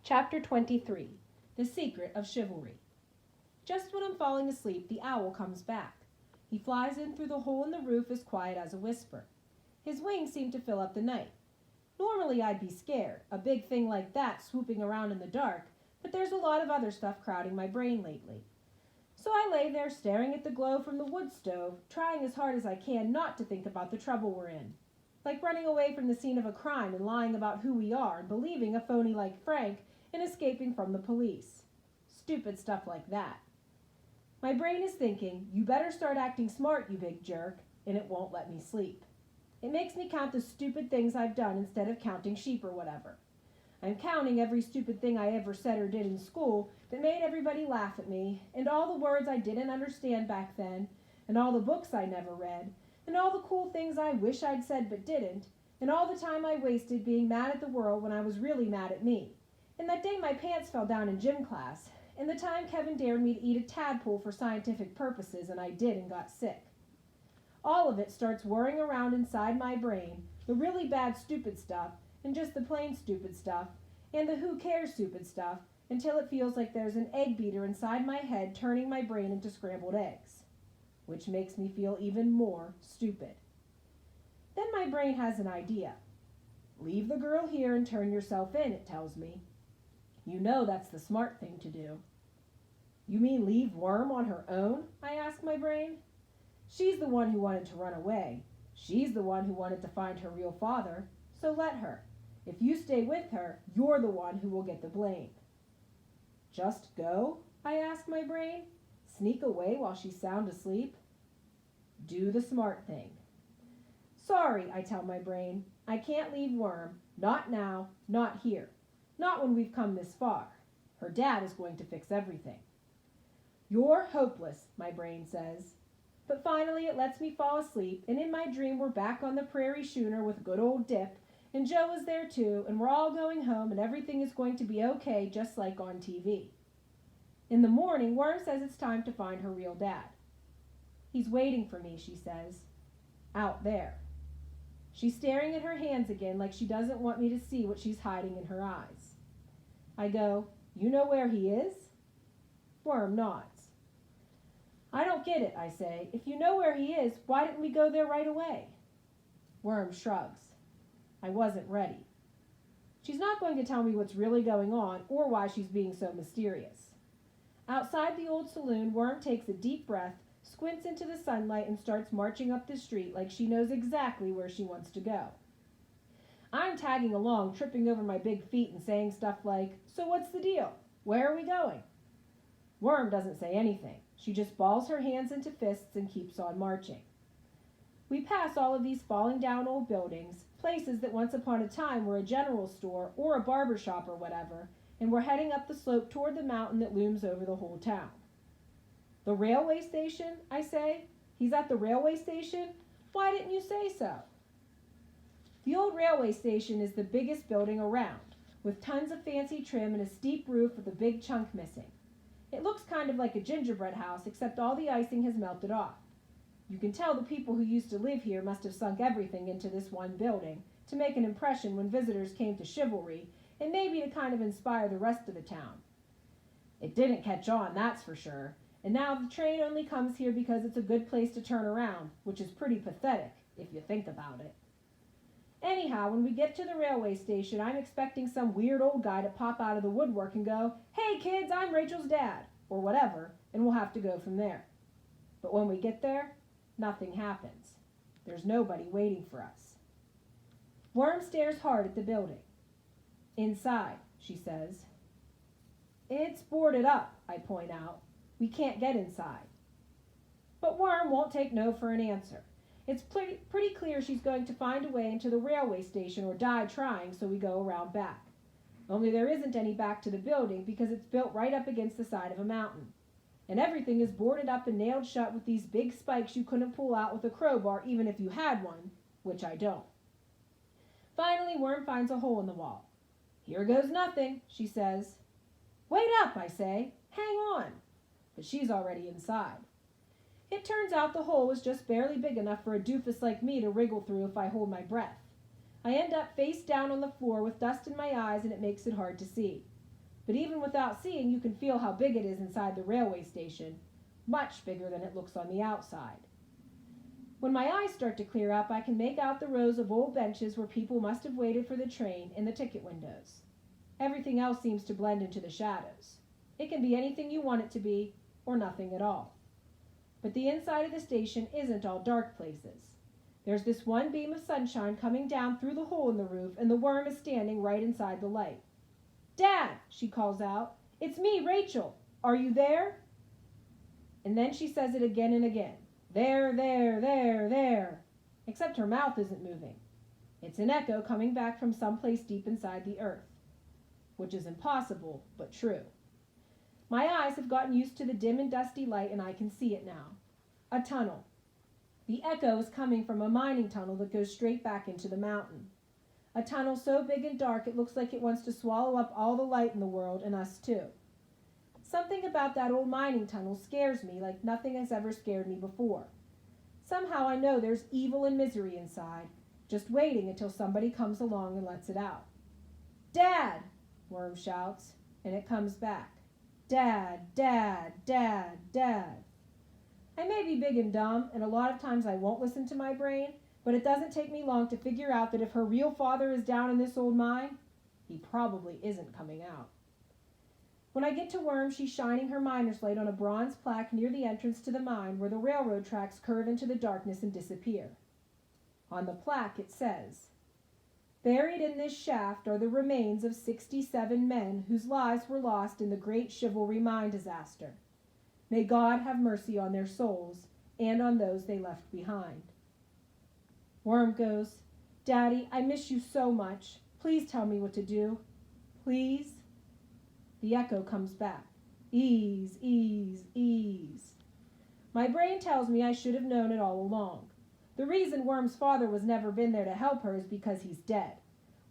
Chapter 23. The Secret of Chivalry. Just when I'm falling asleep, the owl comes back. He flies in through the hole in the roof as quiet as a whisper. His wings seem to fill up the night. Normally I'd be scared, a big thing like that swooping around in the dark, but there's a lot of other stuff crowding my brain lately. So I lay there staring at the glow from the wood stove, trying as hard as I can not to think about the trouble we're in. Like running away from the scene of a crime and lying about who we are and believing a phony like Frank and escaping from the police. Stupid stuff like that. My brain is thinking, you better start acting smart, you big jerk, and it won't let me sleep. It makes me count the stupid things I've done instead of counting sheep or whatever. I'm counting every stupid thing I ever said or did in school that made everybody laugh at me, and all the words I didn't understand back then, and all the books I never read, and all the cool things I wish I'd said but didn't, and all the time I wasted being mad at the world when I was really mad at me, and that day my pants fell down in gym class, and the time Kevin dared me to eat a tadpole for scientific purposes and I did and got sick. All of it starts whirring around inside my brain, the really bad stupid stuff, and just the plain stupid stuff, and the who cares stupid stuff, until it feels like there's an egg beater inside my head turning my brain into scrambled eggs, which makes me feel even more stupid. Then my brain has an idea. Leave the girl here and turn yourself in, it tells me. You know that's the smart thing to do. You mean leave Worm on her own? I ask my brain. She's the one who wanted to run away. She's the one who wanted to find her real father, so let her. If you stay with her, you're the one who will get the blame. Just go? I ask my brain. Sneak away while she's sound asleep? Do the smart thing. Sorry, I tell my brain. I can't leave Worm. Not now, not here. Not when we've come this far. Her dad is going to fix everything. You're hopeless, my brain says. But finally it lets me fall asleep, and in my dream we're back on the prairie schooner with good old Dip, and Joe is there too, and we're all going home, and everything is going to be okay just like on TV. In the morning, Worm says it's time to find her real dad. He's waiting for me, she says. Out there. She's staring at her hands again like she doesn't want me to see what she's hiding in her eyes. I go, you know where he is? Worm nods. I don't get it, I say. If you know where he is, why didn't we go there right away? Worm shrugs. I wasn't ready. She's not going to tell me what's really going on or why she's being so mysterious. Outside the old saloon, Worm takes a deep breath, squints into the sunlight, and starts marching up the street like she knows exactly where she wants to go. I'm tagging along, tripping over my big feet and saying stuff like, so what's the deal? Where are we going? Worm doesn't say anything. She just balls her hands into fists and keeps on marching. We pass all of these falling down old buildings, places that once upon a time were a general store or a barber shop or whatever, and we're heading up the slope toward the mountain that looms over the whole town. The railway station, I say. He's at the railway station? Why didn't you say so? The old railway station is the biggest building around, with tons of fancy trim and a steep roof with a big chunk missing. It looks kind of like a gingerbread house, except all the icing has melted off. You can tell the people who used to live here must have sunk everything into this one building to make an impression when visitors came to Chivalry, and maybe to kind of inspire the rest of the town. It didn't catch on, that's for sure, and now the train only comes here because it's a good place to turn around, which is pretty pathetic, if you think about it. Anyhow, when we get to the railway station, I'm expecting some weird old guy to pop out of the woodwork and go, "Hey kids, I'm Rachel's dad," or whatever, and we'll have to go from there. But when we get there, nothing happens. There's nobody waiting for us. Worm stares hard at the building. Inside, she says. It's boarded up, I point out. We can't get inside. But Worm won't take no for an answer. It's pretty clear she's going to find a way into the railway station or die trying, so we go around back. Only there isn't any back to the building because it's built right up against the side of a mountain. And everything is boarded up and nailed shut with these big spikes you couldn't pull out with a crowbar even if you had one, which I don't. Finally, Worm finds a hole in the wall. Here goes nothing, she says. Wait up, I say. Hang on. But she's already inside. It turns out the hole was just barely big enough for a doofus like me to wriggle through if I hold my breath. I end up face down on the floor with dust in my eyes, and it makes it hard to see. but even without seeing, you can feel how big it is inside the railway station, much bigger than it looks on the outside. When my eyes start to clear up, I can make out the rows of old benches where people must have waited for the train and the ticket windows. Everything else seems to blend into the shadows. It can be anything you want it to be, or nothing at all. But the inside of the station isn't all dark places. There's this one beam of sunshine coming down through the hole in the roof, and the worm is standing right inside the light. "Dad," she calls out, "it's me, Rachel. Are you there?" And then she says it again and again. There, there, there, there. Except her mouth isn't moving. It's an echo coming back from someplace deep inside the earth. Which is impossible, but true. My eyes have gotten used to the dim and dusty light, and I can see it now. A tunnel. The echo is coming from a mining tunnel that goes straight back into the mountain. A tunnel so big and dark it looks like it wants to swallow up all the light in the world, and us too. Something about that old mining tunnel scares me like nothing has ever scared me before. Somehow I know there's evil and misery inside, just waiting until somebody comes along and lets it out. "Dad!" Worm shouts, and it comes back. "Dad, Dad, Dad, Dad." I may be big and dumb, and a lot of times I won't listen to my brain, but it doesn't take me long to figure out that if her real father is down in this old mine, he probably isn't coming out. When I get to Worm, she's shining her miner's light on a bronze plaque near the entrance to the mine where the railroad tracks curve into the darkness and disappear. On the plaque it says, "Buried in this shaft are the remains of 67 men whose lives were lost in the Great Chivalry Mine disaster. May God have mercy on their souls and on those they left behind." Worm goes, "Daddy, I miss you so much. Please tell me what to do. Please?" The echo comes back. "Ease, ease, ease." My brain tells me I should have known it all along. The reason Worm's father was never been there to help her is because he's dead.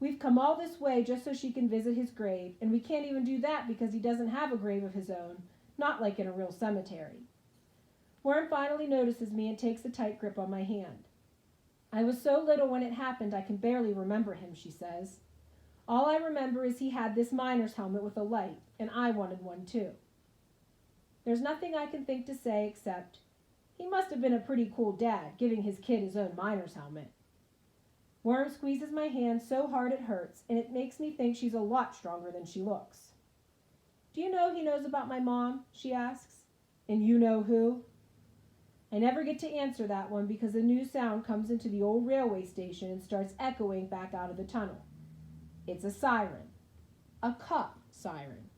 We've come all this way just so she can visit his grave, and we can't even do that because he doesn't have a grave of his own, not like in a real cemetery. Worm finally notices me and takes a tight grip on my hand. "I was so little when it happened I can barely remember him," she says. "All I remember is he had this miner's helmet with a light, and I wanted one too." There's nothing I can think to say except, he must have been a pretty cool dad, giving his kid his own miner's helmet. Worm squeezes my hand so hard it hurts, and it makes me think she's a lot stronger than she looks. "Do you know he knows about my mom?" she asks. "And you know who?" I never get to answer that one because a new sound comes into the old railway station and starts echoing back out of the tunnel. It's a siren. A cop siren.